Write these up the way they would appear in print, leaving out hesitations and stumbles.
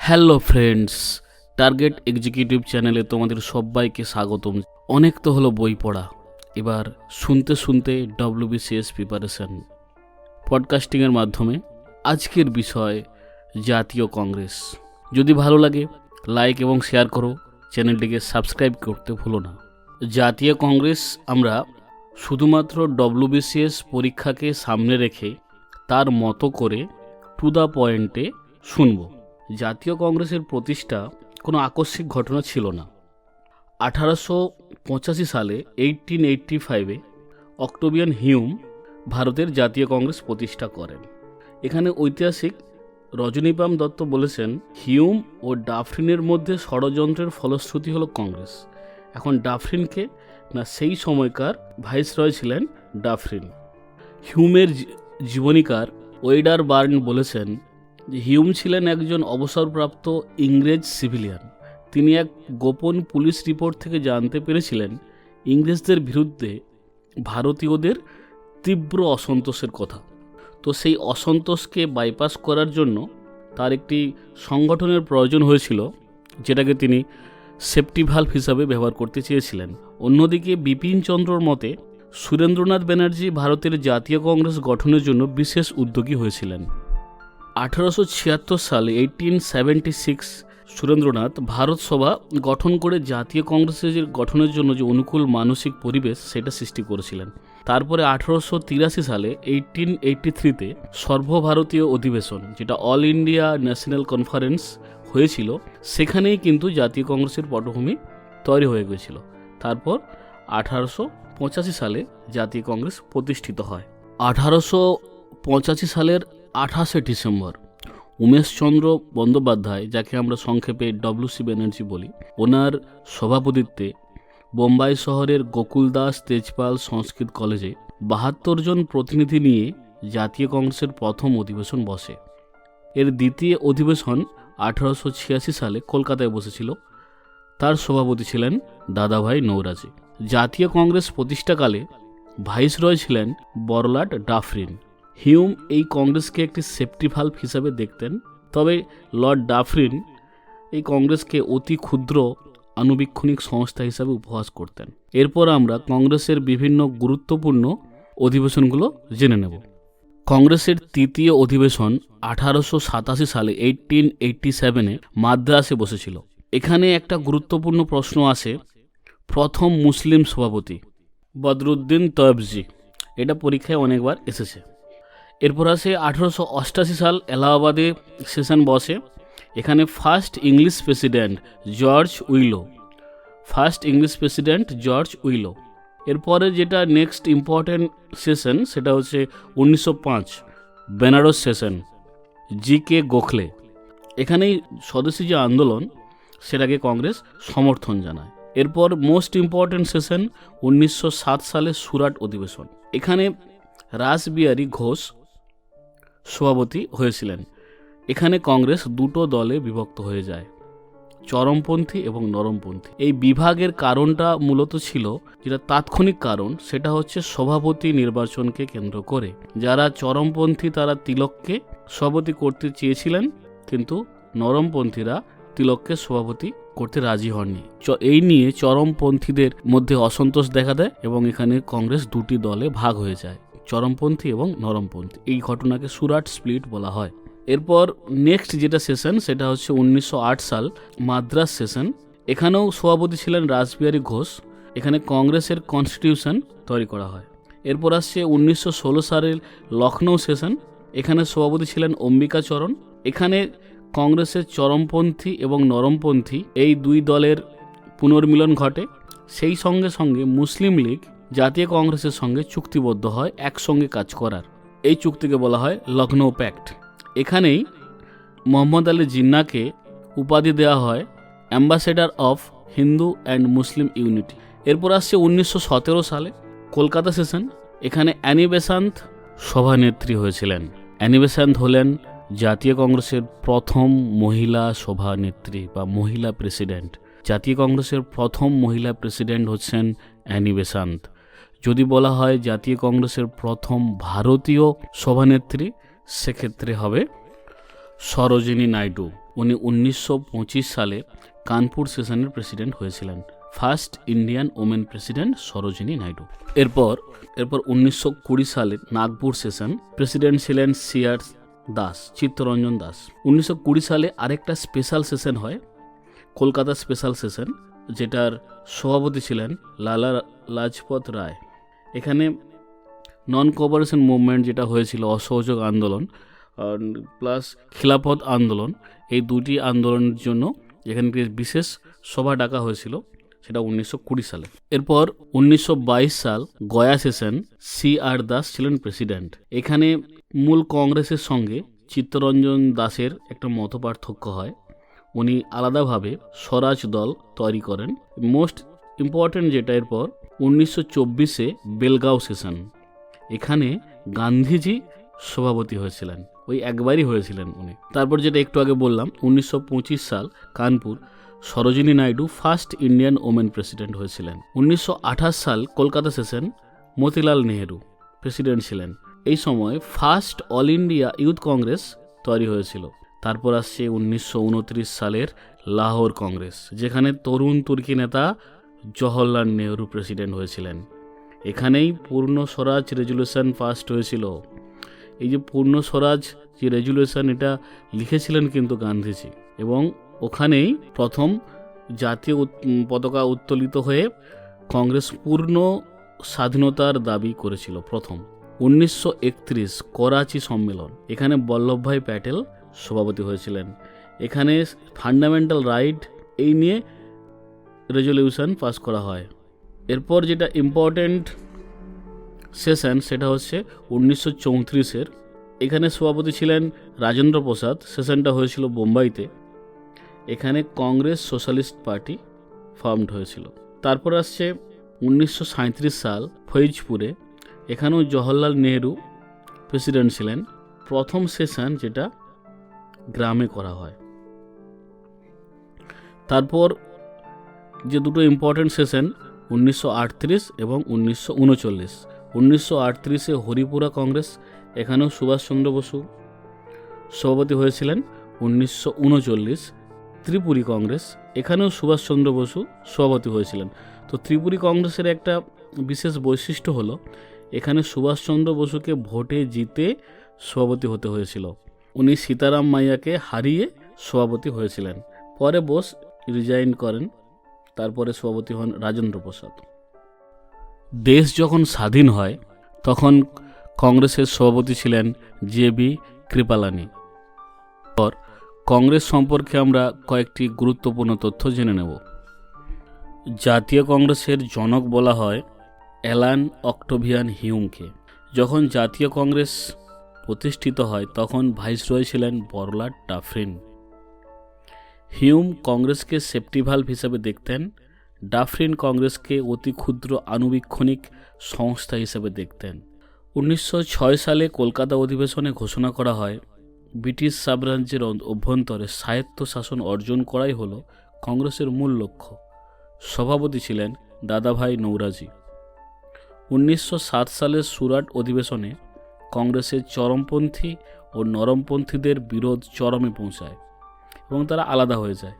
Hello friends, target executive চ্যানেলে তোমাদের সবাইকে স্বাগতম। অনেক তো হলো বই পড়া, এবার শুনতে শুনতে ডব্লিউবিসিএস প্রিপারেশন পডকাস্টিংয়ের মাধ্যমে আজকের বিষয় জাতীয় কংগ্রেস। যদি ভালো লাগে লাইক এবং শেয়ার করো, চ্যানেলটিকে সাবস্ক্রাইব করতে ভুলো না। জাতীয় কংগ্রেস আমরা শুধুমাত্র ডব্লিউবিসিএস পরীক্ষাকে সামনে রেখে তার মতো করে টু দ্য পয়েন্টে শুনব। জাতীয় কংগ্রেসের প্রতিষ্ঠা কোনো আকস্মিক ঘটনা ছিল না। 1885 সালে 1885 অক্টোবিয়ান হিউম ভারতের জাতীয় কংগ্রেস প্রতিষ্ঠা করেন। এখানে ঐতিহাসিক রজনীপাম দত্ত বলেছেন, হিউম ও ডাফরিনের মধ্যে ষড়যন্ত্রের ফলশ্রুতি হলো কংগ্রেস। এখন ডাফরিনকে না, সেই সময়কার ভাইসরয় ছিলেন ডাফরিন। হিউমের জীবনীকার ওয়েডার বার্ন বলেছেন যে হিউম ছিলেন একজন অবসরপ্রাপ্ত ইংরেজ সিভিলিয়ান। তিনি এক গোপন পুলিশ রিপোর্ট থেকে জানতে পেরেছিলেন ইংরেজদের বিরুদ্ধে ভারতীয়দের তীব্র অসন্তোষের কথা। তো সেই অসন্তোষকে বাইপাস করার জন্য তার একটি সংগঠনের প্রয়োজন হয়েছিল, যেটাকে তিনি সেফটি ভালভ হিসাবে ব্যবহার করতে চেয়েছিলেন। অন্যদিকে বিপিনচন্দ্রর মতে সুরেন্দ্রনাথ ব্যানার্জি ভারতের জাতীয় কংগ্রেস গঠনের জন্য বিশেষ উদ্যোগী হয়েছিলেন। 1876 সালে 1876 সুরেন্দ্রনাথ ভারত সভা গঠন করে জাতীয় কংগ্রেসের গঠনের জন্য যে অনুকূল মানসিক পরিবেশ সেটা সৃষ্টি করেছিলেন। তারপরে 1883 সালে 1883-তে সর্বভারতীয় অধিবেশন, যেটা অল ইন্ডিয়া ন্যাশনাল কনফারেন্স হয়েছিল, সেখানেই কিন্তু জাতীয় কংগ্রেসের পটভূমি তৈরি হয়ে গিয়েছিল। তারপর 1885 সালে জাতীয় কংগ্রেস প্রতিষ্ঠিত হয়। 1885 সালের 28শে ডিসেম্বর উমেশচন্দ্র বন্দ্যোপাধ্যায়, যাকে আমরা সংক্ষেপে ডব্লিউসি ব্যানার্জি বলি, ওনার সভাপতিত্বে বোম্বাই শহরের গোকুলদাস তেজপাল সংস্কৃত কলেজে 72 জন প্রতিনিধি নিয়ে জাতীয় কংগ্রেসের প্রথম অধিবেশন বসে। এর দ্বিতীয় অধিবেশন 1886 সালে কলকাতায় বসেছিল। তার সভাপতি ছিলেন দাদাভাই নৌরাজি। জাতীয় কংগ্রেস প্রতিষ্ঠাকালে ভাইসরয় ছিলেন বড়লাট ডাফরিন। হিউম এই কংগ্রেসকে একটি সেফটি ভালভ হিসাবে দেখতেন, তবে লর্ড ডাফরিন এই কংগ্রেসকে অতি ক্ষুদ্র আনুবীক্ষণিক সংস্থা হিসাবে উপহাস করতেন। এরপর আমরা কংগ্রেসের বিভিন্ন গুরুত্বপূর্ণ অধিবেশনগুলো জেনে নেব। কংগ্রেসের তৃতীয় অধিবেশন 1887 সালে 1887-এ মাদ্রাসে বসেছিল। এখানে একটা গুরুত্বপূর্ণ প্রশ্ন আসে, প্রথম মুসলিম সভাপতি বদরুদ্দিন তয়বজি, এটা পরীক্ষায় অনেকবার এসেছে। এরপর আসে 1888 সাল এলাহাবাদে সেশন বসে। এখানে ফার্স্ট ইংলিশ প্রেসিডেন্ট জর্জ উইলো। এরপরে যেটা নেক্সট ইম্পর্ট্যান্ট সেশন, সেটা হচ্ছে 1905 বেনারস সেশন, জি.কে. গোখলে। এখানেই স্বদেশী যে আন্দোলন সেটাকে কংগ্রেস সমর্থন জানায়। এরপর মোস্ট ইম্পর্ট্যান্ট সেশন 1907 সালে সুরাট অধিবেশন। এখানে রাসবিহারী ঘোষ সভাপতি হয়েছিলেন। এখানে কংগ্রেস দুটো দলে বিভক্ত হয়ে যায়, চরমপন্থী এবং নরমপন্থী। এই বিভাগের কারণটা মূলত ছিল, যেটা তাৎক্ষণিক কারণ, সেটা হচ্ছে সভাপতি নির্বাচনকে কেন্দ্র করে। যারা চরমপন্থী তারা তিলককে সভাপতি করতে চেয়েছিলেন, কিন্তু নরমপন্থীরা তিলককে সভাপতি করতে রাজি হননি। এই নিয়ে চরমপন্থীদের মধ্যে অসন্তোষ দেখা দেয় এবং এখানে কংগ্রেস দুটি দলে ভাগ হয়ে যায়, চরমপন্থী এবং নরমপন্থী। এই ঘটনাকে সুরাট স্প্লিট বলা হয়। এরপর নেক্সট যেটা সেশন, সেটা হচ্ছে 1908 সাল মাদ্রাস সেশন। এখানেও সভাপতি ছিলেন রাসবিহারী ঘোষ। এখানে কংগ্রেসের কনস্টিটিউশন তৈরি করা হয়। এরপর আসছে 1916 সালের লখনৌ সেশন। এখানে সভাপতি ছিলেন অম্বিকাচরণ। এখানে কংগ্রেসের চরমপন্থী এবং নরমপন্থী এই দুই দলের পুনর্মিলন ঘটে। সেই সঙ্গে সঙ্গে মুসলিম লীগ জাতীয় কংগ্রেসের সঙ্গে চুক্তিবদ্ধ হয় একসঙ্গে কাজ করার। এই চুক্তিকে বলা হয় লখনৌ প্যাক্ট। এখানেই মোহাম্মদ আলী জিন্নাকে উপাধি দেওয়া হয় ambassador of Hindu and Muslim unity. এরপর আসছে 1917 সালে কলকাতা সেশন। এখানে অ্যানি বেসান্ত সভানেত্রী হয়েছিলেন। অ্যানি বেসান্ত হলেন জাতীয় কংগ্রেসের প্রথম মহিলা সভানেত্রী বা মহিলা প্রেসিডেন্ট। জাতীয় কংগ্রেসের প্রথম মহিলা প্রেসিডেন্ট হচ্ছেন অ্যানি বেসান্ত। যদি বলা হয় জাতীয় কংগ্রেসের প্রথম ভারতীয় সভানেত্রী, সেক্ষেত্রে হবে সরোজিনী নাইডু। উনি 1925 সালে কানপুর সেশনের প্রেসিডেন্ট হয়েছিলেন। First Indian women president Sarojini Naidu. এরপর 1920 সালে নাগপুর সেশন, প্রেসিডেন্ট ছিলেন সিআর দাস, চিত্তরঞ্জন দাস। 1920 সালে আরেকটা স্পেশাল সেশন হয়, কলকাতা স্পেশাল সেশন, যেটার সভাপতি ছিলেন লালা লাজপত রায়। এখানে নন কোঅপারেশন মুভমেন্ট যেটা হয়েছিল, অসহযোগ আন্দোলন প্লাস খিলাফত আন্দোলন, এই দুটি আন্দোলনের জন্য এখানে বিশেষ সভা ডাকা হয়েছিল, সেটা 1920 সালে। এরপর 1922 সাল গয়া সেশন, সিআর দাস ছিলেন প্রেসিডেন্ট। এখানে মূল কংগ্রেসের সঙ্গে চিত্তরঞ্জন দাসের একটা মতপার্থক্য হয়, উনি আলাদাভাবে স্বরাজ দল তৈরি করেন। মোস্ট ইম্পর্টেন্ট যেটা, এরপর 1924-এ বেলগাঁও সেশন, এখানে গান্ধীজি সভাপতি হয়েছিলেন, ওই একবারই হয়েছিলেন উনি। তারপর যেটা একটু আগে বললাম, 1925 সাল Kanpur, Sarojini Naidu first Indian women president হয়েছিলেন। 1928 সাল কলকাতা সেশন, মতিলাল নেহেরু প্রেসিডেন্ট ছিলেন। এই সময় first all India youth Congress তৈরি হয়েছিল। তারপর আসছে 1929 সালের লাহোর কংগ্রেস, যেখানে তরুণ তুর্কি নেতা জওহরলাল নেহরু প্রেসিডেন্ট হয়েছিলেন। এখানেই পূর্ণ স্বরাজ রেজুলেশন পাস্ট হয়েছিল। এই যে পূর্ণ স্বরাজ যে রেজুলেশন, এটা লিখেছিলেন কিন্তু গান্ধীজি, এবং ওখানেই প্রথম জাতীয় পতাকা উত্তোলিত হয়ে কংগ্রেস পূর্ণ স্বাধীনতার দাবি করেছিল প্রথম। 1931 করাচি সম্মেলন, এখানে বল্লভভাই প্যাটেল সভাপতি হয়েছিলেন। এখানে ফান্ডামেন্টাল রাইট এই নিয়ে রেজলিউশন পাস করা হয়। এরপর যেটা ইম্পর্টেন্ট সেশন, সেটা হচ্ছে 1934-এর। এখানে সভাপতি ছিলেন রাজেন্দ্র প্রসাদ। সেশনটা হয়েছিল বোম্বাইতে। এখানে কংগ্রেস সোশ্যালিস্ট পার্টি ফর্মড হয়েছিল। তারপর আসছে 1937 সাল ফৈজপুরে, এখানেও জওহরলাল নেহরু প্রেসিডেন্ট ছিলেন। প্রথম সেশন যেটা গ্রামে করা হয়। তারপর যে দুটো ইম্পর্টেন্ট সেশন, 1938 এবং 1939। 1938-এ হরিপুরা কংগ্রেস, এখানেও সুভাষচন্দ্র বসু সভাপতি হয়েছিলেন। 1939 ত্রিপুরী কংগ্রেস, এখানেও সুভাষচন্দ্র বসু সভাপতি হয়েছিলেন। তো ত্রিপুরী কংগ্রেসের একটা বিশেষ বৈশিষ্ট্য হলো, এখানে সুভাষচন্দ্র বসুকে ভোটে জিতে সভাপতি হতে হয়েছিল। উনি সীতারাম মাইয়াকে হারিয়ে সভাপতি হয়েছিলেন। পরে বোস রিজাইন করেন, তারপরে সভাপতি হন রাজেন্দ্র প্রসাদ। দেশ যখন স্বাধীন হয় তখন কংগ্রেসের সভাপতি ছিলেন জে.বি. কৃপালানি। পর কংগ্রেস সম্পর্কে আমরা কয়েকটি গুরুত্বপূর্ণ তথ্য জেনে নেব। জাতীয় কংগ্রেসের জনক বলা হয় অ্যালান অক্টোভিয়ান হিউমকে। যখন জাতীয় কংগ্রেস প্রতিষ্ঠিত হয় তখন ভাইসরয় ছিলেন বড়লাট ডাফরিন। হিউম কংগ্রেসকে সেফটি ভালভ হিসেবে দেখতেন, ডাফরিন কংগ্রেসকে অতি ক্ষুদ্র আণুবীক্ষণিক সংস্থা হিসেবে দেখতেন। 1906 সালে কলকাতা অধিবেশনে ঘোষণা করা হয়, ব্রিটিশ সাম্রাজ্যের অভ্যন্তরে স্বায়ত্ত শাসন অর্জন করাই হল কংগ্রেসের মূল লক্ষ্য। সভাপতি ছিলেন দাদাভাই নৌরাজি। 1907 সালের সুরাট অধিবেশনে কংগ্রেসের চরমপন্থী ও নরমপন্থীদের বিরোধ চরমে পৌঁছায় এবং তারা আলাদা হয়ে যায়।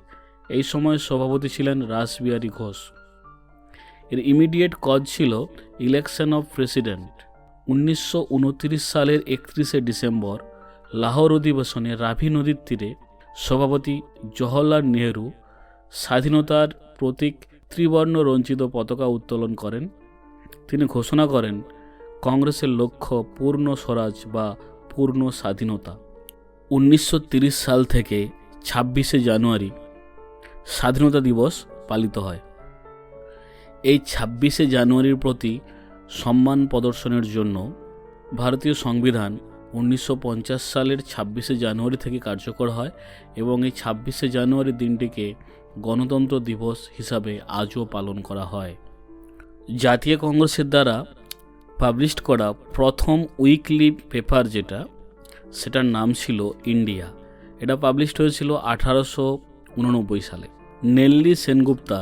এই সময় সভাপতি ছিলেন রাসবিহারী ঘোষ। এর ইমিডিয়েট কজ ছিল ইলেকশন অফ প্রেসিডেন্ট। 1929 সালের 31শে ডিসেম্বর লাহোর অধিবেশনে রাভি নদীর তীরে সভাপতি জওহরলাল নেহরু স্বাধীনতার প্রতীক ত্রিবর্ণ রঞ্জিত পতাকা উত্তোলন করেন। তিনি ঘোষণা করেন, কংগ্রেসের লক্ষ্য পূর্ণ স্বরাজ বা পূর্ণ স্বাধীনতা। 1930 সাল থেকে 26শে জানুয়ারি স্বাধীনতা দিবস পালিত হয়। এই 26শে জানুয়ারির প্রতি সম্মান প্রদর্শনের জন্য ভারতীয় সংবিধান 1950 সালের 26শে জানুয়ারি থেকে কার্যকর হয় এবং এই 26শে জানুয়ারি দিনটিকে গণতন্ত্র দিবস হিসাবে আজও পালন করা হয়। জাতীয় কংগ্রেসের দ্বারা পাবলিশ করা প্রথম উইকলি পেপার সেটার নাম ছিল ইন্ডিয়া। এটা পাবলিশড হয়েছিল 1889 সালে। নেল্লি সেনগুপ্তা,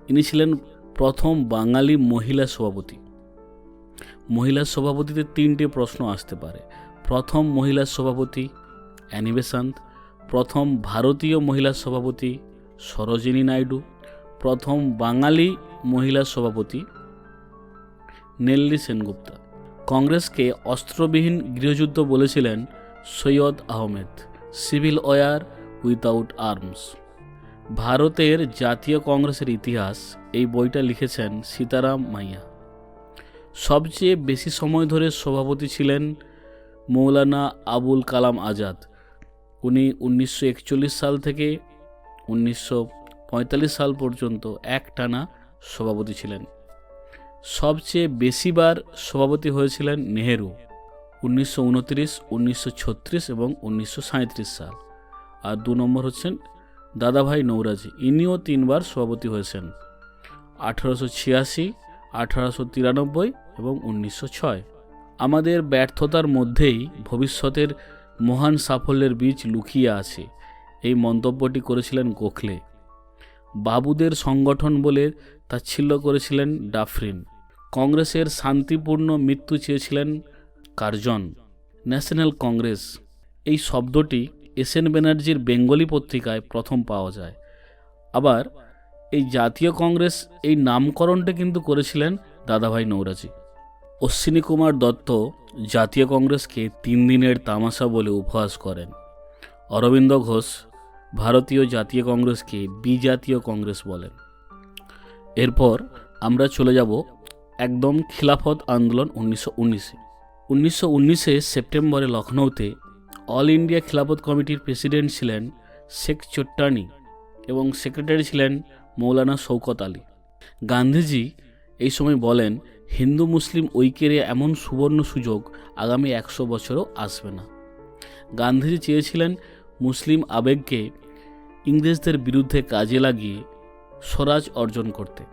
ইনি ছিলেন প্রথম বাঙালি মহিলা সভাপতি। মহিলা সভাপতিতে 3টে প্রশ্ন আসতে পারে। প্রথম মহিলা সভাপতি অ্যানি বেসান্ত, প্রথম ভারতীয় মহিলা সভাপতি সরোজিনী নাইডু, প্রথম বাঙালি মহিলা সভাপতি নেল্লি সেনগুপ্তা। কংগ্রেসকে অস্ত্রবিহীন গৃহযুদ্ধ বলেছিলেন Syed Ahmed, civil war without arms. ভারতের জাতীয় কংগ্রেসের ইতিহাস এই বইটা লিখেছেন সীতারাম মাইয়া। সবচেয়ে বেশি সময় ধরে সভাপতি ছিলেন মৌলানা আবুল কালাম আজাদ। উনি 1941 সাল থেকে 1945 সাল পর্যন্ত একটানা সভাপতি ছিলেন। সবচেয়ে বেশিবার সভাপতি হয়েছিলেন নেহেরু, 1929, 1936 এবং 1937 সাল। আর 2 নম্বর হচ্ছেন দাদাভাই নৌরাজি, ইনিও 3 বার সভাপতি হয়েছেন, 1886, 1893 এবং 1906। আমাদের ব্যর্থতার মধ্যেই ভবিষ্যতের মহান সাফল্যের বীজ লুকিয়ে আছে, এই মন্তব্যটি করেছিলেন গোখলে। বাবুদের সংগঠন বলে তাচ্ছিল্য করেছিলেন ডাফরিন। কংগ্রেসের শান্তিপূর্ণ মৃত্যু চেয়েছিলেন কার্জন। ন্যাশনাল কংগ্রেস এই শব্দটি এস.এন. ব্যানার্জির বেঙ্গলি পত্রিকায় প্রথম পাওয়া যায়। আবার এই জাতীয় কংগ্রেস এই নামকরণটা কিন্তু করেছিলেন দাদাভাই নৌরাজি। অশ্বিনী কুমার দত্ত জাতীয় কংগ্রেসকে 3 দিনের তামাশা বলে উপহাস করেন। অরবিন্দ ঘোষ ভারতীয় জাতীয় কংগ্রেসকে বিজাতীয় কংগ্রেস বলেন। এরপর আমরা চলে যাব একদম খিলাফত আন্দোলন 1919-এ। 1919-এ সেপ্টেম্বরে লখনৌতে অল ইন্ডিয়া খিলাফত কমিটির প্রেসিডেন্ট ছিলেন শেখ চট্টানি এবং সেক্রেটারি ছিলেন মৌলানা শৌকত আলী। গান্ধীজি এই সময় বলেন, হিন্দু মুসলিম ঐক্যের এমন সুবর্ণ সুযোগ আগামী 100 বছরও আসবে না। গান্ধীজি চেয়েছিলেন মুসলিম আবেগকে ইংরেজদের বিরুদ্ধে কাজে লাগিয়ে স্বরাজ অর্জন করতে।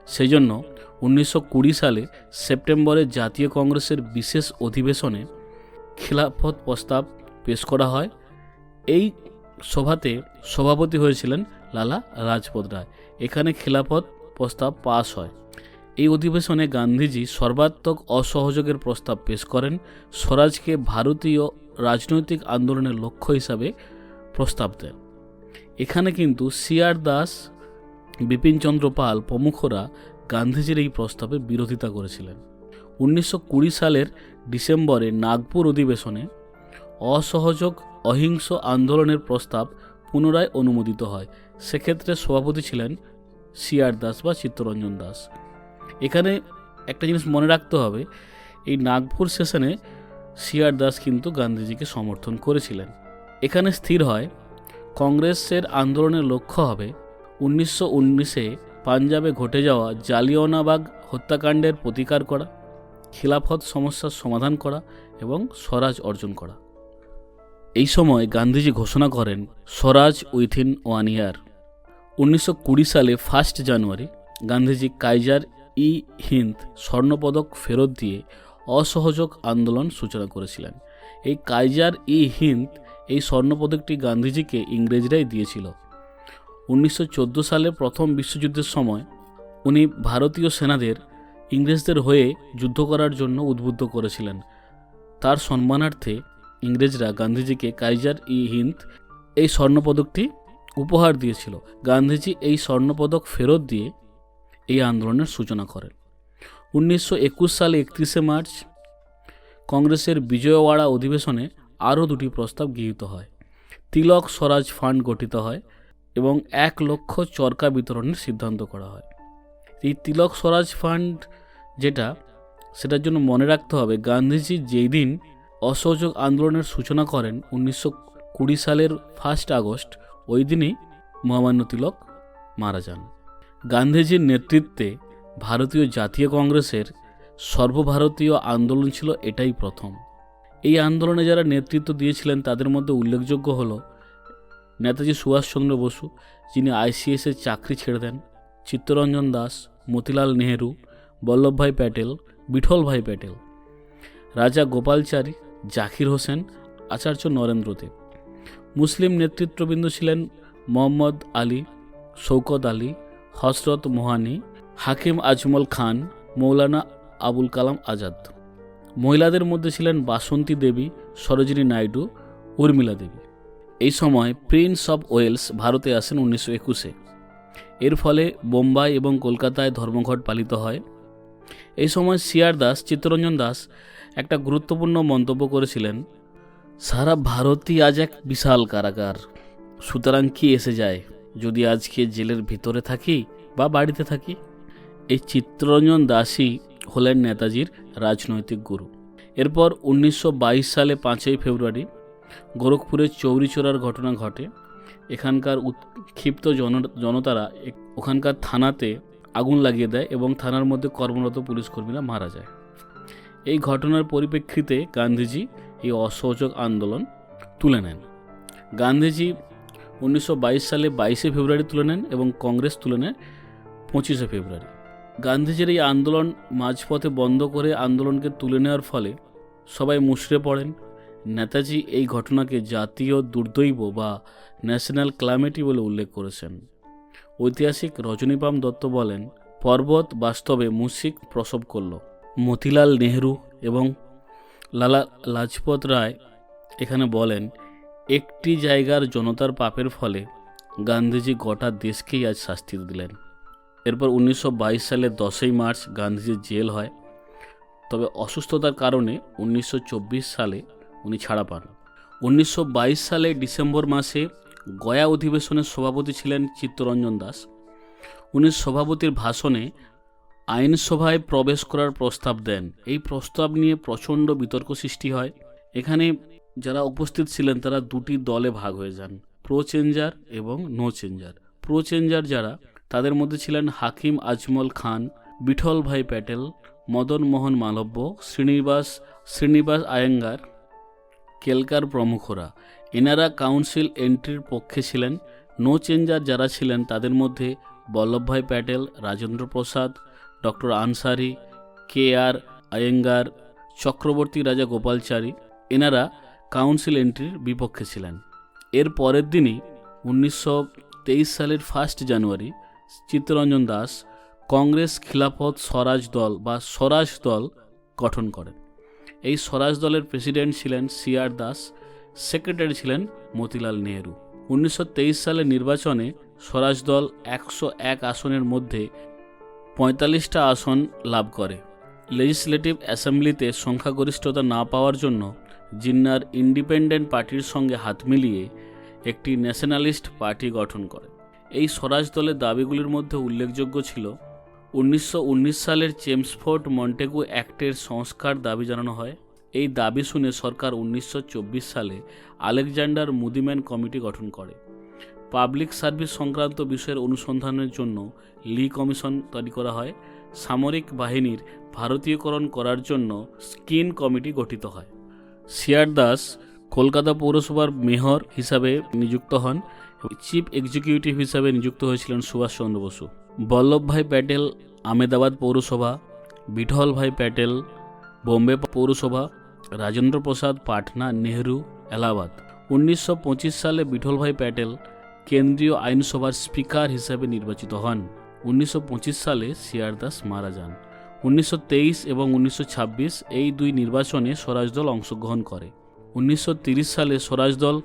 সেই জন্য 1920 সালে সেপ্টেম্বরে জাতীয় কংগ্রেসের বিশেষ অধিবেশনে খিলাফত প্রস্তাব পেশ করা হয়। এই সভাতে সভাপতি হয়েছিলেন লালা লাজপত রায়। এখানে খিলাফত প্রস্তাব পাস হয়। এই অধিবেশনে গান্ধীজি সর্বাত্মক অসহযোগের প্রস্তাব পেশ করেন। স্বরাজকে ভারতীয় রাজনৈতিক আন্দোলনের লক্ষ্য হিসাবে প্রস্তাব দেন। এখানে কিন্তু সি.আর. দাস, বিপিনচন্দ্র পাল প্রমুখরা গান্ধীজির এই প্রস্তাবের বিরোধিতা করেছিলেন। 1920 সালের ডিসেম্বরে নাগপুর অধিবেশনে অসহযোগ অহিংস আন্দোলনের প্রস্তাব পুনরায় অনুমোদিত হয়। সেক্ষেত্রে সভাপতি ছিলেন সি.আর. দাস বা চিত্তরঞ্জন দাস। এখানে একটা জিনিস মনে রাখতে হবে, এই নাগপুর সেশনে সি.আর. দাস কিন্তু গান্ধীজিকে সমর্থন করেছিলেন। এখানে স্থির হয় কংগ্রেসের আন্দোলনের লক্ষ্য হবে 1919-এ পাঞ্জাবে ঘটে যাওয়া জালিয়ানওয়ালাবাগ হত্যাকাণ্ডের প্রতিকার করা, খিলাফত সমস্যার সমাধান করা এবং স্বরাজ অর্জন করা। এই সময় গান্ধীজি ঘোষণা করেন স্বরাজ উইথিন 1 ইয়ার। 1920 সালে 1 জানুয়ারি গান্ধীজি কাইজার ই হিন্দ স্বর্ণপদক ফেরত দিয়ে অসহযোগ আন্দোলন সূচনা করেছিলেন। এই কাইজার ই হিন্দ এই স্বর্ণপদকটি গান্ধীজিকে ইংরেজরাই দিয়েছিল। 1914 সালে প্রথম বিশ্বযুদ্ধের সময় উনি ভারতীয় সেনাদের ইংরেজদের হয়ে যুদ্ধ করার জন্য উদ্বুদ্ধ করেছিলেন। তার সম্মানার্থে ইংরেজরা গান্ধীজিকে কাইজার ই হিন্দ এই স্বর্ণপদকটি উপহার দিয়েছিল। গান্ধীজি এই স্বর্ণপদক ফেরত দিয়ে এই আন্দোলনের সূচনা করেন। 1921 সালে 31 মার্চ কংগ্রেসের বিজয়ওয়াড়া অধিবেশনে আরও 2টি প্রস্তাব গৃহীত হয়। তিলক স্বরাজ ফান্ড গঠিত হয় এবং 1 লক্ষ চরকা বিতরণের সিদ্ধান্ত করা হয়। এই তিলক স্বরাজ ফান্ড সেটার জন্য মনে রাখতে হবে, গান্ধীজি যেই দিন অসহযোগ আন্দোলনের সূচনা করেন 1920 সালের 1 আগস্ট, ওই দিনই মহামান্য তিলক মারা যান। গান্ধীজির নেতৃত্বে ভারতীয় জাতীয় কংগ্রেসের সর্বভারতীয় আন্দোলন ছিল এটাই প্রথম। এই আন্দোলনে যারা নেতৃত্ব দিয়েছিলেন তাদের মধ্যে উল্লেখযোগ্য হল নেতাজি সুভাষচন্দ্র বসু, যিনি আইসিএসের চাকরি ছেড়ে দেন, চিত্তরঞ্জন দাস, মতিলাল নেহেরু, বল্লভভাই প্যাটেল, বিঠলভাই প্যাটেল, রাজা গোপালচারী, জাকির হোসেন, আচার্য নরেন্দ্রদেব। মুসলিম নেতৃত্ববৃন্দ ছিলেন মোহাম্মদ আলী, শৌকত আলী, হজরত মোহানি, হাকিম আজমল খান, মৌলানা আবুল কালাম আজাদ। মহিলাদের মধ্যে ছিলেন বাসন্তী দেবী, সরোজিনী নাইডু, উর্মিলা দেবী। এই সময় প্রিন্স অফ ওয়েলস ভারতে আসেন 1921-এ। এর ফলে বোম্বাই এবং কলকাতায় ধর্মঘট পালিত হয়। এই সময় সিআর দাস, চিত্তরঞ্জন দাস একটা গুরুত্বপূর্ণ মন্তব্য করেছিলেন, সারা ভারতই আজ এক বিশাল কারাগার, সুতরাং কি এসে যায় যদি আজকে জেলের ভিতরে থাকি বা বাড়িতে থাকি। এই চিত্তরঞ্জন দাসই হলেন নেতাজির রাজনৈতিক গুরু। এরপর 1922 সালে 5ই ফেব্রুয়ারি গোরখপুরে চৌরি চোরার ঘটনা ঘটে। এখানকার উৎক্ষিপ্ত জনতারা ওখানকার থানাতে আগুন লাগিয়ে দেয় এবং থানার মধ্যে কর্মরত পুলিশ কর্মীরা মারা যায়। এই ঘটনার পরিপ্রেক্ষিতে গান্ধীজি এই অসহযোগ আন্দোলন তুলে নেন। গান্ধীজি 1922 সালে 22শে ফেব্রুয়ারি তুলে নেন এবং কংগ্রেস তুলে নেয় 25শে ফেব্রুয়ারি। গান্ধীজির এই আন্দোলন মাঝপথে বন্ধ করে আন্দোলনকে তুলে নেওয়ার ফলে সবাই মুষড়ে পড়েন। নেতাজি এই ঘটনাকে জাতীয় দুর্দৈব বা ন্যাশনাল ক্যালামিটি বলে উল্লেখ করেছেন। ঐতিহাসিক রজনীপাম দত্ত বলেন, পর্বত বাস্তবে মুশিক প্রসব করল। মতিলাল নেহরু এবং লালা লাজপত রায় এখানে বলেন, একটি জায়গার জনতার পাপের ফলে গান্ধীজি গোটা দেশকেই আজ শাস্তি দিলেন। এরপর 1922 সালের 10ই মার্চ গান্ধীজির জেল হয়, তবে অসুস্থতার কারণে 1924 সালে উনি ছাড়া পান। 1922 সালে ডিসেম্বর মাসে গয়া অধিবেশনের সভাপতি ছিলেন চিত্তরঞ্জন দাস। উনি সভাপতির ভাষণে আইনসভায় প্রবেশ করার প্রস্তাব দেন। এই প্রস্তাব নিয়ে প্রচণ্ড বিতর্ক সৃষ্টি হয়। এখানে যারা উপস্থিত ছিলেন তারা দুটি দলে ভাগ হয়ে যান, প্রো চেঞ্জার এবং নো চেঞ্জার। প্রো চেঞ্জার যারা, তাদের মধ্যে ছিলেন হাকিম আজমল খান, বিঠল ভাই প্যাটেল, মদন মোহন মালব্য, শ্রীনিবাস আয়েঙ্গার, কেলকার প্রমুখরা। এনারা কাউন্সিল এন্ট্রির পক্ষে ছিলেন। নো চেঞ্জার যারা ছিলেন তাদের মধ্যে বল্লভভাই প্যাটেল, রাজেন্দ্র প্রসাদ, ডক্টর আনসারি, KR আয়েঙ্গার, চক্রবর্তী রাজা গোপালচারী, এনারা কাউন্সিল এন্ট্রির বিপক্ষে ছিলেন। এর পরের দিনই 1923 সালের 1 জানুয়ারি চিত্তরঞ্জন দাস কংগ্রেস খিলাফত স্বরাজ দল বা স্বরাজ দল গঠন করেন। এই স্বরাজ দলের প্রেসিডেন্ট ছিলেন সিআর দাস, সেক্রেটারি ছিলেন মতিলাল নেহরু। 1923 সালের নির্বাচনে স্বরাজ দল 101 আসনের মধ্যে 45টা আসন লাভ করে। লেজিসলেটিভ অ্যাসেম্বলিতে সংখ্যাগরিষ্ঠতা না পাওয়ার জন্য জিন্নার ইন্ডিপেন্ডেন্ট পার্টির সঙ্গে হাত মিলিয়ে একটি ন্যাশনালিস্ট পার্টি গঠন করে। এই স্বরাজ দলের দাবিগুলির মধ্যে উল্লেখযোগ্য ছিল 1919 সালের চেমসফোর্ড মন্টেগু অ্যাক্টের সংস্কার দাবি জানানো হয়। এই দাবি শুনে সরকার 1924 সালে আলেকজান্ডার মুদিম্যান কমিটি গঠন করে। পাবলিক সার্ভিস সংক্রান্ত বিষয়ের অনুসন্ধানের জন্য লি কমিশন তৈরি করা হয়। সামরিক বাহিনীর ভারতীয়করণ করার জন্য স্কিন কমিটি গঠিত হয়। সিআর দাস কলকাতা পৌরসভার মেয়র হিসাবে নিযুক্ত হন। চিফ এক্সিকিউটিভ হিসাবে নিযুক্ত হয়েছিলেন সুভাষচন্দ্র বসু। বল্লভভাই প্যাটেল আহমেদাবাদ পৌরসভা, বিঠল ভাই প্যাটেল বোম্বে পৌরসভা, রাজেন্দ্র প্রসাদ পাটনা, নেহরু এলাহাবাদ। 1925 সালে বিঠল ভাই প্যাটেল কেন্দ্রীয় আইনসভার স্পিকার হিসাবে নির্বাচিত হন। 1925 সালে সিআর দাস মারা যান। 1923 এবং 1926 এই দুই নির্বাচনে স্বরাজ দল অংশগ্রহণ করে। 1930 সালে স্বরাজ দল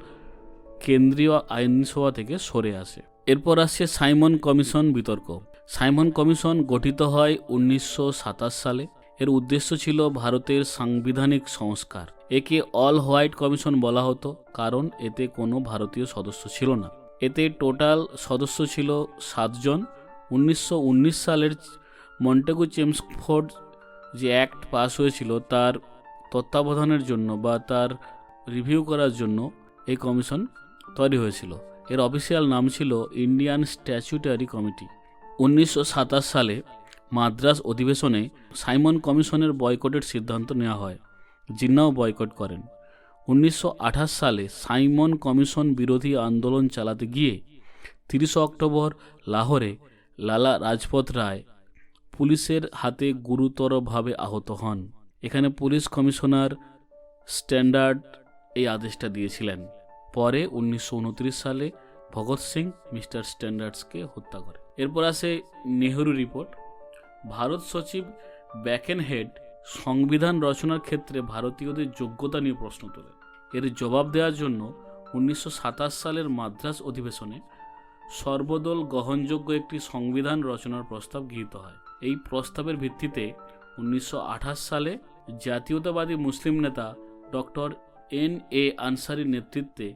কেন্দ্রীয় আইনসভা থেকে সরে আসে। এরপর আসছে সাইমন কমিশন বিতর্ক। সাইমন কমিশন গঠিত হয় 1927 সালে। এর উদ্দেশ্য ছিল ভারতের সাংবিধানিক সংস্কার। একে অল হোয়াইট কমিশন বলা হতো কারণ এতে কোনো ভারতীয় সদস্য ছিল না। এতে টোটাল সদস্য ছিল 7 জন। 1919 সালের মন্টেগু চেমসফোর্ড যে অ্যাক্ট পাস হয়েছিল তার তত্ত্বাবধানের জন্য বা তার রিভিউ করার জন্য এই কমিশন তৈরি হয়েছিল। এর অফিসিয়াল নাম ছিল ইন্ডিয়ান স্ট্যাচুটারি কমিটি। 1927 সালে মাদ্রাস অধিবেশনে সাইমন কমিশনের বয়কটের সিদ্ধান্ত নেওয়া হয়। জিন্নাও বয়কট করেন। 1928 সালে সাইমন কমিশন বিরোধী আন্দোলন চালাতে গিয়ে 30 অক্টোবর লাহোরে লালা লাজপত রায় পুলিশের হাতে গুরুতরভাবে আহত হন। এখানে পুলিশ কমিশনার স্ট্যান্ডার্ড এই আদেশটা দিয়েছিলেন। পরে 1929 সালে ভগৎ সিং মিস্টার স্ট্যান্ডার্ডসকে হত্যা করে। এরপর আসে নেহরু রিপোর্ট। ভারত সচিব ব্যাকেনহেড সংবিধান রচনার ক্ষেত্রে ভারতীয়দের যোগ্যতা নিয়ে প্রশ্ন তোলেন। এর জবাব দেওয়ার জন্য 1927 সালের মাদ্রাজ অধিবেশনে সর্বদল গ্রহণযোগ্য একটি সংবিধান রচনার প্রস্তাব গৃহীত হয়। এই প্রস্তাবের ভিত্তিতে 1928 সালে জাতীয়তাবাদী মুসলিম নেতা ডক্টর N.A. আনসারির নেতৃত্বে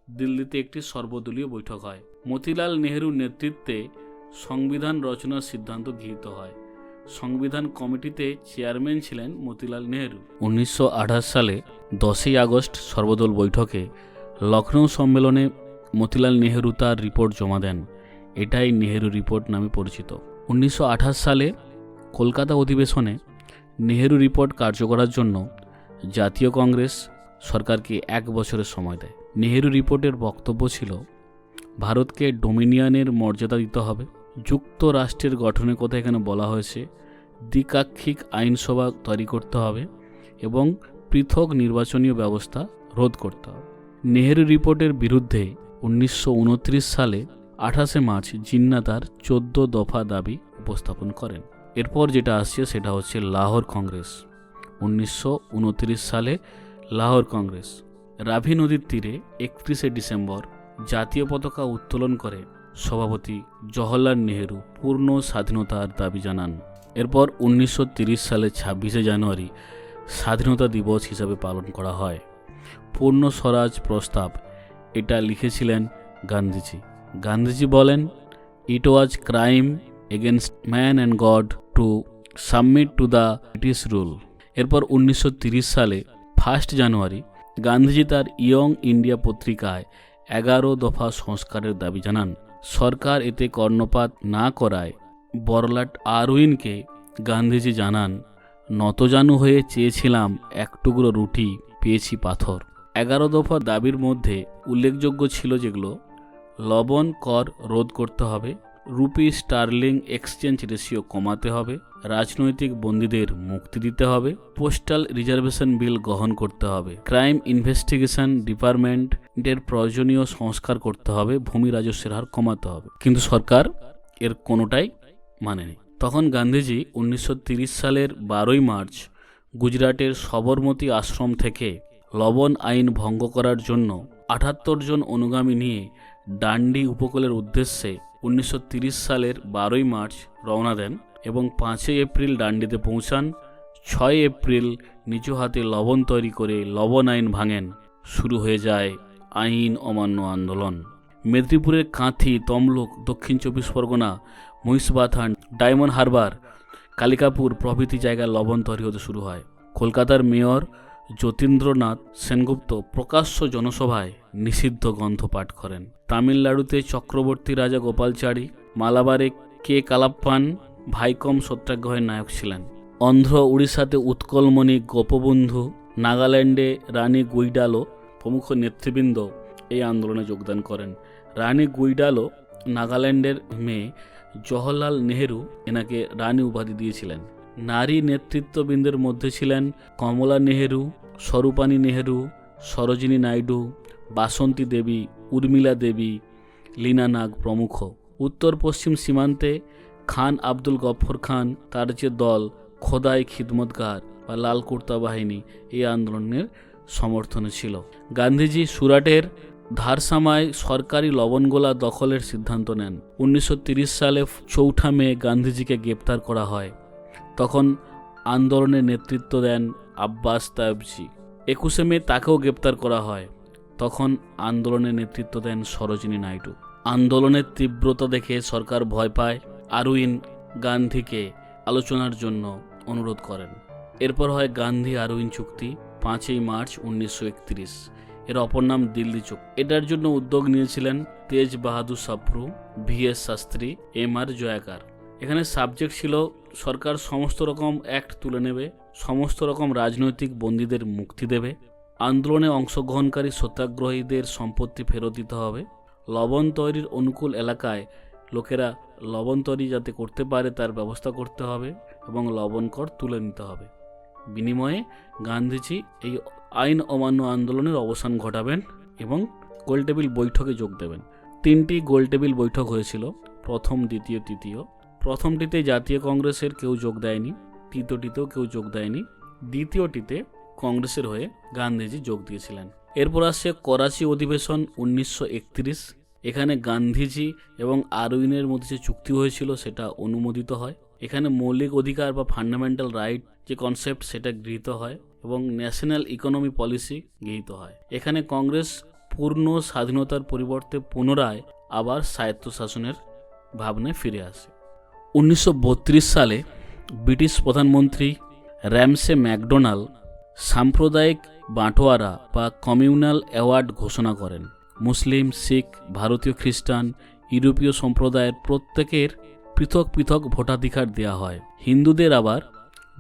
দিল্লিতে একটি সর্বদলীয় বৈঠক হয়। মতিলাল নেহরুর নেতৃত্বে সংবিধান রচনার সিদ্ধান্ত গৃহীত হয়। সংবিধান কমিটিতে চেয়ারম্যান ছিলেন মতিলাল নেহরু। 1928 সালে 10ই আগস্ট সর্বদল বৈঠকে লখনৌ সম্মেলনে মতিলাল নেহরু তার রিপোর্ট জমা দেন। এটাই নেহরু রিপোর্ট নামে পরিচিত। 1928 সালে কলকাতা অধিবেশনে নেহরু রিপোর্ট কার্য করার জন্য জাতীয় কংগ্রেস সরকারকে 1 বছরের সময় দেয়। নেহরু রিপোর্টের বক্তব্য ছিল, ভারতকে ডোমিনিয়নের মর্যাদা দিতে হবে। যুক্তরাষ্ট্রের গঠনের কথা এখানে বলা হয়েছে। দ্বিপাক্ষিক আইনসভা তৈরি করতে হবে এবং পৃথক নির্বাচনীয় ব্যবস্থা রোধ করতে হবে। নেহরু রিপোর্টের বিরুদ্ধে 1929 সালে 28শে মার্চ জিন্না তার 14 দফা দাবি উপস্থাপন করেন। এরপর যেটা আসছে সেটা হচ্ছে লাহোর কংগ্রেস। 1929 সালে লাহোর কংগ্রেস রাভি নদীর তীরে 31শে ডিসেম্বর জাতীয় পতাকা উত্তোলন করে সভাপতি জওহরলাল নেহরু পূর্ণ স্বাধীনতার দাবি জানান। এরপর 1930 সালে 26শে জানুয়ারি স্বাধীনতা দিবস হিসাবে পালন করা হয়। পূর্ণ স্বরাজ প্রস্তাব এটা লিখেছিলেন গান্ধীজি। গান্ধীজি বলেন, it was crime against man and god to submit to the British rule. এরপর 1930 সালে 1 জানুয়ারি গান্ধীজি তার ইয়ং ইন্ডিয়া পত্রিকায় 11 দফা সংস্কারের দাবি জানান। সরকার এতে কর্ণপাত না করায় বড়লাট আরউইনকে গান্ধীজি জানান, নতজানু হয়ে চেয়েছিলাম এক টুকরো রুটি, পেয়েছি পাথর। 11 দফা দাবির মধ্যে উল্লেখযোগ্য ছিল যেগুলো: লবণ কর রোধ করতে হবে, রুপি স্টার্লিং এক্সচেঞ্জ রেশিও কমাতে হবে, রাজনৈতিক বন্দীদের মুক্তি দিতে হবে, পোস্টাল রিজার্ভেশন বিল গ্রহণ করতে হবে, ক্রাইম ইনভেস্টিগেশন ডিপার্টমেন্টের প্রয়োজনীয় সংস্কার করতে হবে, ভূমি রাজস্বের হার কমাতে হবে। কিন্তু সরকার এর কোনোটাই মানেনি। তখন গান্ধীজি 1930 সালের 12ই মার্চ গুজরাটের সবরমতী আশ্রম থেকে লবণ আইন ভঙ্গ করার জন্য 78 জন অনুগামী নিয়ে ডান্ডি উপকূলের উদ্দেশ্যে 1930 সালের 12ই মার্চ রওনা দেন এবং 5 এপ্রিল ডান্ডিতে পৌঁছান। 6 এপ্রিল নিজ হাতে লবণ তৈরি করে লবণ আইন ভাঙেন। শুরু হয়ে যায় আইন অমান্য আন্দোলন। মেদিনীপুরের কাঁথি, তমলুক, দক্ষিণ 24 পরগনা, মহিষবাথান, ডায়মন্ড হারবার, কালিকাপুর প্রভৃতি জায়গায় লবণ তৈরি হতে শুরু হয়। কলকাতার মেয়র যতীন্দ্রনাথ সেনগুপ্ত প্রকাশ্য জনসভায় নিষিদ্ধ গ্রন্থ পাঠ করেন। তামিলনাড়ুতে চক্রবর্তী রাজা গোপালচারী, মালাবারে কে কালাপ্পান ভাইকম সত্যাগ্রহের নায়ক ছিলেন। অন্ধ্র উড়িষ্যাতে উৎকলমণি গোপবন্ধু, নাগাল্যান্ডে রানী গুইডালো প্রমুখ নেতৃবৃন্দ এই আন্দোলনে যোগদান করেন। রানী গুইডালো নাগাল্যান্ডের মেয়ে, জওহরলাল নেহরু এনাকে রানী উপাধি দিয়েছিলেন। নারী নেতৃত্ববৃন্দের মধ্যে ছিলেন কমলা নেহরু, স্বরূপানী নেহরু, সরোজিনী নাইডু, বাসন্তী দেবী, উর্মিলা দেবী, লীনা নাগ প্রমুখ। উত্তর পশ্চিম সীমান্তে খান আব্দুল গফর খান, তার যে দল খোদাই খিদমতগার বা লাল কুর্তা বাহিনী এই আন্দোলনের সমর্থনে ছিল। গান্ধীজি সুরাটের ধারসামায় সরকারি লবণগোলা দখলের সিদ্ধান্ত নেন। 1930 সালে 4 মে গান্ধীজিকে গ্রেপ্তার করা হয়। তখন আন্দোলনের নেতৃত্ব দেন আব্বাস তায়েবজি। 21 মে তাকেও গ্রেপ্তার করা হয়। তখন আন্দোলনের নেতৃত্ব দেন সরোজিনী নাইডু। আন্দোলনের তীব্রতা দেখে সরকার ভয় পায়। আরউইন গান্ধীকে আলোচনার জন্য অনুরোধ করেন। এরপর হয় গান্ধী আরউইন চুক্তি 5 মার্চ 1931। এর অপর নাম দিল্লি চুক্তি। এটার জন্য উদ্যোগ নিয়েছিলেন তেজ বাহাদুর সাপ্রু, VS শাস্ত্রী, MR জয়াকার। এখানে সাবজেক্ট ছিল সরকার সমস্ত রকম অ্যাক্ট তুলে নেবে, সমস্ত রকম রাজনৈতিক বন্দীদের মুক্তি দেবে, আন্দোলনে অংশগ্রহণকারী সত্যাগ্রহীদের সম্পত্তি ফেরত দিতে হবে, লবণ তৈরির অনুকূল এলাকায় লোকেরা লবণ তৈরি যাতে করতে পারে তার ব্যবস্থা করতে হবে এবং লবণ কর তুলে নিতে হবে। বিনিময়ে গান্ধীজি এই আইন অমান্য আন্দোলনের অবসান ঘটাবেন এবং গোলটেবিল বৈঠকে যোগ দেবেন। 3টি গোলটেবিল বৈঠক হয়েছিল, প্রথম, দ্বিতীয়, তৃতীয়। প্রথমটিতে জাতীয় কংগ্রেসের কেউ যোগ দেয়নি, তৃতীয়টিতেও কেউ যোগ দেয়নি, দ্বিতীয়টিতে কংগ্রেসের হয়ে গান্ধীজি যোগ দিয়েছিলেন। এরপর আসছে করাচি অধিবেশন 1931। এখানে গান্ধীজি এবং আরউইনের মধ্যে যে চুক্তি হয়েছিল সেটা অনুমোদিত হয়। এখানে মৌলিক অধিকার বা ফান্ডামেন্টাল রাইট যে কনসেপ্ট সেটা গৃহীত হয় এবং ন্যাশনাল ইকোনমি পলিসি গৃহীত হয়। এখানে কংগ্রেস পূর্ণ স্বাধীনতার পরিবর্তে পুনরায় আবার স্বায়ত্তশাসনের ভাবনায় ফিরে আসে। 1932 সালে ব্রিটিশ প্রধানমন্ত্রী র্যামসে ম্যাকডোনাল্ড সাম্প্রদায়িক বাঁটোয়ারা বা কমিউনাল অ্যাওয়ার্ড ঘোষণা করেন। মুসলিম, শিখ, ভারতীয় খ্রিস্টান, ইউরোপীয় সম্প্রদায়ের প্রত্যেকের পৃথক পৃথক ভোটাধিকার দেওয়া হয়। হিন্দুদের আবার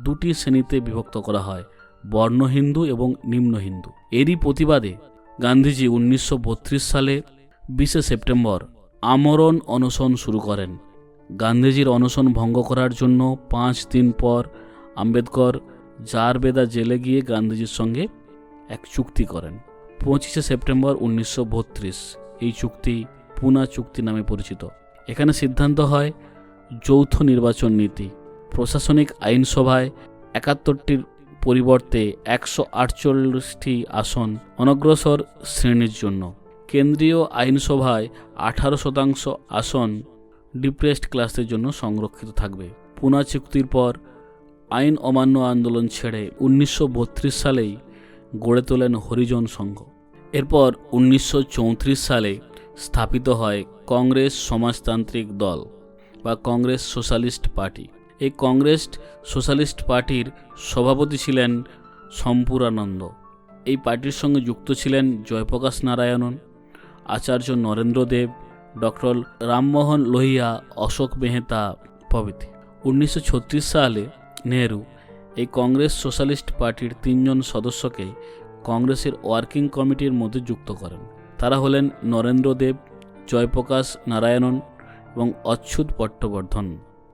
দুটি শ্রেণীতে বিভক্ত করা হয়, বর্ণ হিন্দু এবং নিম্ন হিন্দু। এরই প্রতিবাদে গান্ধীজি 1932 সালে 20 সেপ্টেম্বর আমরণ অনশন শুরু করেন। গান্ধীজির অনশন ভঙ্গ করার জন্য 5 দিন পর আম্বেদকর জারবেদা জেলে গিয়ে গান্ধীজির সঙ্গে এক চুক্তি করেন। 25 সেপ্টেম্বর 1932 এই চুক্তি পুনা চুক্তি নামে পরিচিত। এখানে সিদ্ধান্ত হয় যৌথ নির্বাচন নীতি। প্রশাসনিক আইনসভায় 71টির পরিবর্তে 148টি আসন অনগ্রসর শ্রেণীর জন্য। কেন্দ্রীয় আইনসভায় 18% আসন ডিপ্রেসড ক্লাসের জন্য সংরক্ষিত থাকবে। পুনা চুক্তির পর আইন অমান্য আন্দোলন ছেড়ে 1932 সালেই গড়ে তোলেন হরিজন সংঘ। এরপর 1934 সালে স্থাপিত হয় কংগ্রেস সমাজতান্ত্রিক দল বা কংগ্রেস সোশ্যালিস্ট পার্টি। এই কংগ্রেস সোশ্যালিস্ট পার্টির সভাপতি ছিলেন শম্পুরানন্দ। এই পার্টির সঙ্গে যুক্ত ছিলেন জয়প্রকাশ নারায়ণন, আচার্য নরেন্দ্র দেব, ডক্টর রামমোহন লোহিয়া, অশোক মেহতা প্রভৃতি। 1936 সালে নেহরু এই কংগ্রেস সোশ্যালিস্ট পার্টির 3 জন সদস্যকে কংগ্রেসের ওয়ার্কিং কমিটির মধ্যে যুক্ত করেন। তারা হলেন নরেন্দ্র দেব, জয়প্রকাশ নারায়ণন এবং অচ্যুত পট্টবর্ধন।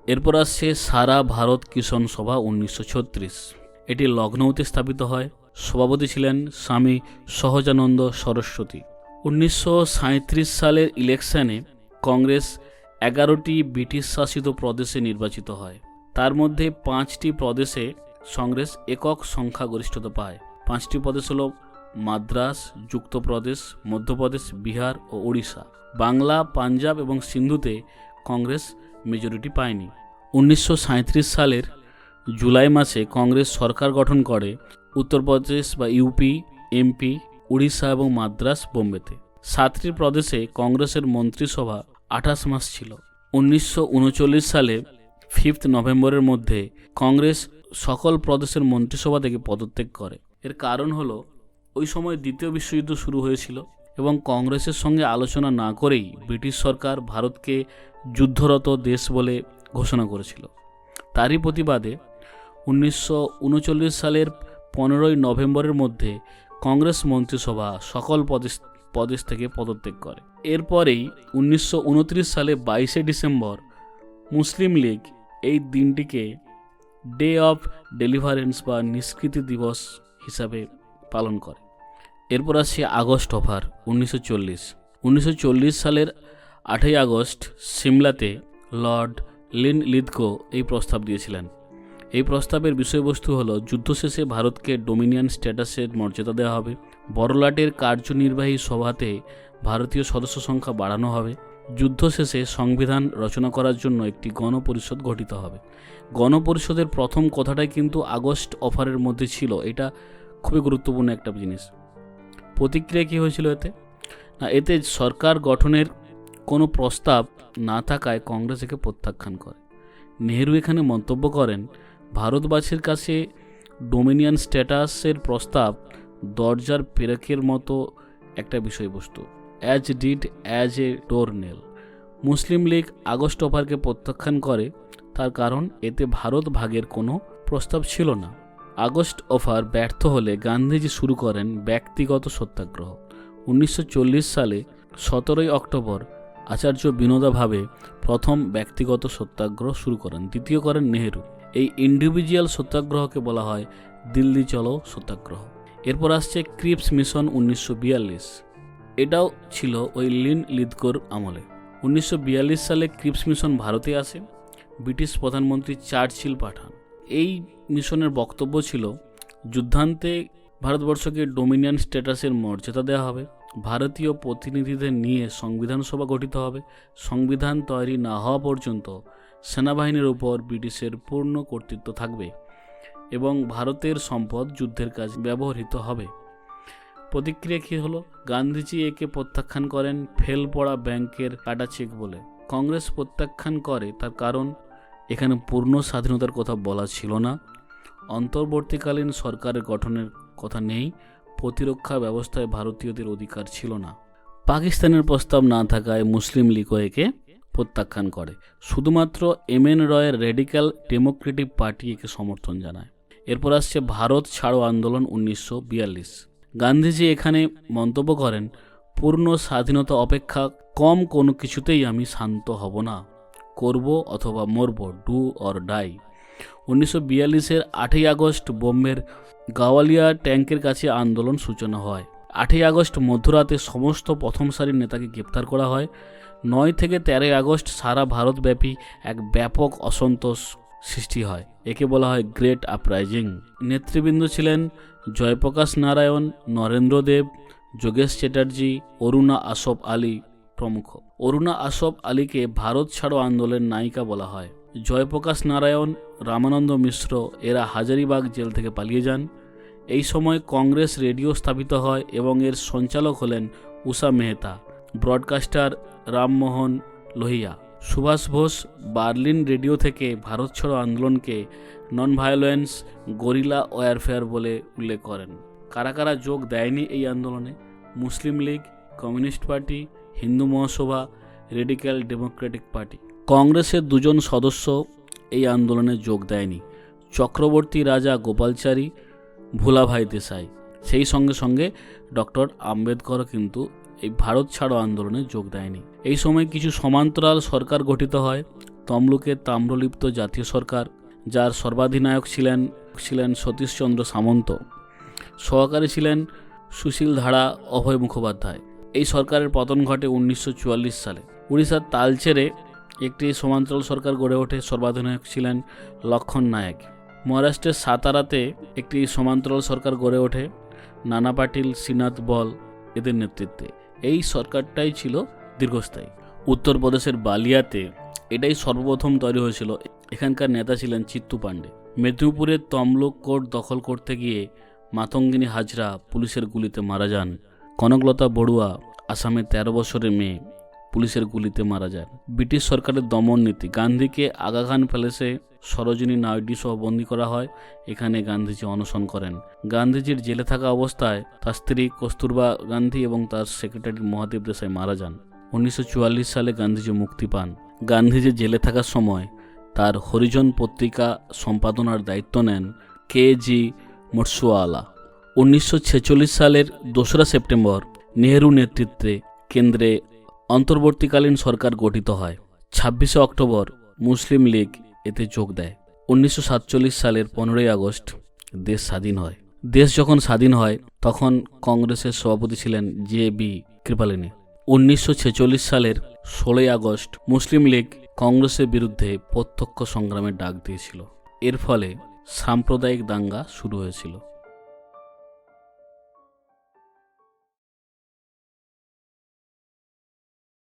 এরপর আসছে সারা ভারত কিষণ সভা 1936। এটি লখনৌতে স্থাপিত হয়। সভাপতি ছিলেন স্বামী সহজানন্দ সরস্বতী। 1937 সালের ইলেকশনে কংগ্রেস 11টি ব্রিটিশ শাসিত প্রদেশে নির্বাচিত হয়। তার মধ্যে 5টি প্রদেশে কংগ্রেস একক সংখ্যাগরিষ্ঠতা পায়। 5টি প্রদেশ হল মাদ্রাস, যুক্তপ্রদেশ, মধ্যপ্রদেশ, বিহার ও ওড়িশা। বাংলা, পাঞ্জাব এবং সিন্ধুতে কংগ্রেস মেজরিটি পায়নি। 1937 সালের জুলাই মাসে কংগ্রেস সরকার গঠন করে উত্তরপ্রদেশ বা ইউপি, এমপি, উড়িষ্যা এবং মাদ্রাস, বোম্বেতে। 7টি প্রদেশে কংগ্রেসের মন্ত্রিসভা 28 মাস ছিল। 1939 সালে 5 নভেম্বরের মধ্যে কংগ্রেস সকল প্রদেশের মন্ত্রিসভা থেকে পদত্যাগ করে। এর কারণ হলো ওই সময় দ্বিতীয় বিশ্বযুদ্ধ শুরু হয়েছিল এবং কংগ্রেসের সঙ্গে আলোচনা না করেই ব্রিটিশ সরকার ভারতকে যুদ্ধরত দেশ বলে ঘোষণা করেছিল। তারই প্রতিবাদে 1939 সালের 15 নভেম্বরের মধ্যে কংগ্রেস মন্ত্রিসভা সকল প্রদেশ থেকে পদত্যাগ করে। এরপরেই 1929 সালে 22 ডিসেম্বর মুসলিম লীগ এই দিনটিকে ডে অফ ডেলিভারেন্স বা নিষ্কৃতি দিবস হিসাবে পালন করে। এরপর আসছে আগস্ট অফার 1940 সালের 8ই আগস্ট সিমলাতে লর্ড লিনলিথগো এই প্রস্তাব দিয়েছিলেন। এই প্রস্তাবের বিষয়বস্তু হলো যুদ্ধ শেষে ভারতকে ডোমিনিয়ন স্ট্যাটাসের মর্যাদা দেওয়া হবে, বড়লাটের কার্যনির্বাহী সভাতে ভারতীয় সদস্য সংখ্যা বাড়ানো হবে, যুদ্ধ শেষে সংবিধান রচনা করার জন্য একটি গণপরিষদ গঠিত হবে। গণপরিষদের প্রথম কথাটাই কিন্তু আগস্ট অফারের মধ্যে ছিল। এটা খুবই গুরুত্বপূর্ণ একটা জিনিস। প্রতিক্রিয়া কী হয়েছিল এতে সরকার গঠনের কোনো প্রস্তাব না থাকায় কংগ্রেস একে প্রত্যাখ্যান করে। নেহরু এখানে মন্তব্য করেন, ভারতবাসীর কাছে ডোমিনিয়ন স্ট্যাটাসের প্রস্তাব দরজার পেরেকের মতো একটা বিষয়বস্তু, as a door nail. Muslim League August অফারকে প্রত্যাখ্যান করে, তার কারণ এতে ভারত ভাগের কোনো প্রস্তাব ছিল না। আগস্ট অফার ব্যর্থ হলে গান্ধীজি শুরু করেন ব্যক্তিগত সত্যাগ্রহ। 1940 সালে 17 অক্টোবর আচার্য বিনোবা ভাবে প্রথম ব্যক্তিগত সত্যাগ্রহ শুরু করেন, দ্বিতীয় করেন নেহেরু। এই ইন্ডিভিজুয়াল সত্যাগ্রহকে বলা হয় দিল্লি চলো সত্যাগ্রহ। এরপর আসছে ক্রিপস মিশন 1942। এটাও ছিল ওই লিনলিথগোর আমলে। 1942 সালে ক্রিপস মিশন ভারতে আসে, ব্রিটিশ প্রধানমন্ত্রী চার্চিল পাঠান। এই মিশনের বক্তব্য ছিল যুদ্ধান্তে ভারতবর্ষকে ডোমিনিয়ন স্ট্যাটাসের মর্যাদা দেওয়া হবে। ভারতীয় প্রতিনিধিদের নিয়ে সংবিধান সভা গঠিত হবে। সংবিধান তৈরি না হওয়া পর্যন্ত সেনাবাহিনীর উপর ব্রিটিশের পূর্ণ কর্তৃত্ব থাকবে এবং ভারতের সম্পদ যুদ্ধের কাজে ব্যবহৃত হবে। প্রতিক্রিয়া কী হলো? গান্ধীজি একে প্রত্যাখ্যান করেন ফেল পড়া ব্যাংকের কাটা চেক বলে। কংগ্রেস প্রত্যাখ্যান করে, তার কারণ এখানে পূর্ণ স্বাধীনতার কথা বলা ছিল না, অন্তর্বর্তীকালীন সরকারের গঠনের কথা নেই, প্রতিরক্ষা ব্যবস্থায় ভারতীয়দের অধিকার ছিল না। পাকিস্তানের প্রস্তাব না থাকায় মুসলিম লীগও একে প্রত্যাখ্যান করে। শুধুমাত্র এমএন রয়ের রেডিক্যাল ডেমোক্রেটিক পার্টি একে সমর্থন জানায়। এরপর আসছে ভারত ছাড়ো আন্দোলন 1942। গান্ধীজি এখানে মন্তব্য করেন, পূর্ণ স্বাধীনতা অপেক্ষা কম কোনো কিছুতেই আমি শান্ত হব না, করব অথবা মরব, ডু অর ডাই। 1942-এর 8ই আগস্ট বোম্বের গাওয়ালিয়া ট্যাঙ্কের কাছে আন্দোলন সূচনা হয়। 8ই আগস্ট মধ্যরাতে সমস্ত প্রথম সারির নেতাকে গ্রেপ্তার করা হয়। 9 থেকে 13 আগস্ট সারা ভারতব্যাপী এক ব্যাপক অসন্তোষ সৃষ্টি হয়। একে বলা হয় গ্রেট আপরাইজিং। নেতৃবৃন্দ ছিলেন জয়প্রকাশ নারায়ণ, নরেন্দ্র দেব, যোগেশ চ্যাটার্জি, অরুণা আসফ আলী প্রমুখ। অরুণা আসফ আলীকে ভারত ছাড়ো আন্দোলনের নায়িকা বলা হয়। জয়প্রকাশ নারায়ণ, রামানন্দ মিশ্র এরা হাজারিবাগ জেল থেকে পালিয়ে যান। এই সময় কংগ্রেস রেডিও স্থাপিত হয় এবং এর সঞ্চালক হলেন Usha Mehta, broadcaster Rammohan Lohia. Subhash Bose Berlin radio থেকে ভারত ছাড়ো আন্দোলনকে নন ভায়োলেন্স গরিলা ওয়ারফেয়ার বলে উল্লেখ করেন। কারা কারা যোগ দেয়নি এই আন্দোলনে? Muslim League, Communist Party, Hindu Mahasabha, Radical Democratic party. কংগ্রেসের 2জন সদস্য এই আন্দোলনে যোগ দেয়নি, চক্রবর্তী রাজা গোপালচারী, ভোলাভাই দেশাই। সেই সঙ্গে সঙ্গে ডক্টর আম্বেদকরও কিন্তু এই ভারত ছাড়ো আন্দোলনে যোগ দেয়নি। এই সময় কিছু সমান্তরাল সরকার গঠিত হয়। তমলুকের তাম্রলিপ্ত জাতীয় সরকার, যার সর্বাধিনায়ক ছিলেন সতীশচন্দ্র সামন্ত, সহকারী ছিলেন সুশীল ধারা, অভয় মুখোপাধ্যায়। এই সরকারের পতন ঘটে 1944 সালে। উড়িষ্যার তালচেরে একটি সমান্তরাল সরকার গড়ে ওঠে, সর্বাধিনায়ক ছিলেন লক্ষণ নায়ক। মহারাষ্ট্রের সাতারাতে একটি সমান্তরাল সরকার গড়ে ওঠে, নানা পাটিল, শ্রীনাথ বল এদের নেতৃত্বে। এই সরকারটাই ছিল দীর্ঘস্থায়ী। উত্তরপ্রদেশের বালিয়াতে এটাই সর্বপ্রথম তৈরি হয়েছিল। এখানকার নেতা ছিলেন চিত্তু পাণ্ডে। মেদিনীপুরের তমলুক কোর্ট দখল করতে গিয়ে মাতঙ্গিনী হাজরা পুলিশের গুলিতে মারা যান। কনকলতা বড়ুয়া, আসামের 13 বছরের মেয়ে, পুলিশের গুলিতে মারা যান। ব্রিটিশ সরকারের দমন নীতি। গান্ধীকে আগা খান প্যালেসে সরোজিনী নাইডু সহ বন্দী করা হয়। এখানে গান্ধীজি অনশন করেন। গান্ধীজির জেলে থাকা অবস্থায় তার স্ত্রী কস্তুরবা গান্ধী এবং তার সেক্রেটারি মহাদেব দেশাই মারা যান। 1944 সালে গান্ধীজি মুক্তি পান। গান্ধীজি জেলে থাকার সময় তার হরিজন পত্রিকা সম্পাদনার দায়িত্ব নেন কে.জি. মটসুয়ালা। 1946 সালের 2রা সেপ্টেম্বর নেহেরু নেতৃত্বে কেন্দ্রে অন্তর্বর্তীকালীন সরকার গঠিত হয়। 26শে অক্টোবর মুসলিম লীগ এতে যোগ দেয়। 1947 সালের 15ই আগস্ট দেশ স্বাধীন হয়। দেশ যখন স্বাধীন হয় তখন কংগ্রেসের সভাপতি ছিলেন জে.বি. কৃপালিনী। 1946 সালের 16ই আগস্ট মুসলিম লীগ কংগ্রেসের বিরুদ্ধে প্রত্যক্ষ সংগ্রামের ডাক দিয়েছিল। এর ফলে সাম্প্রদায়িক দাঙ্গা শুরু হয়েছিল।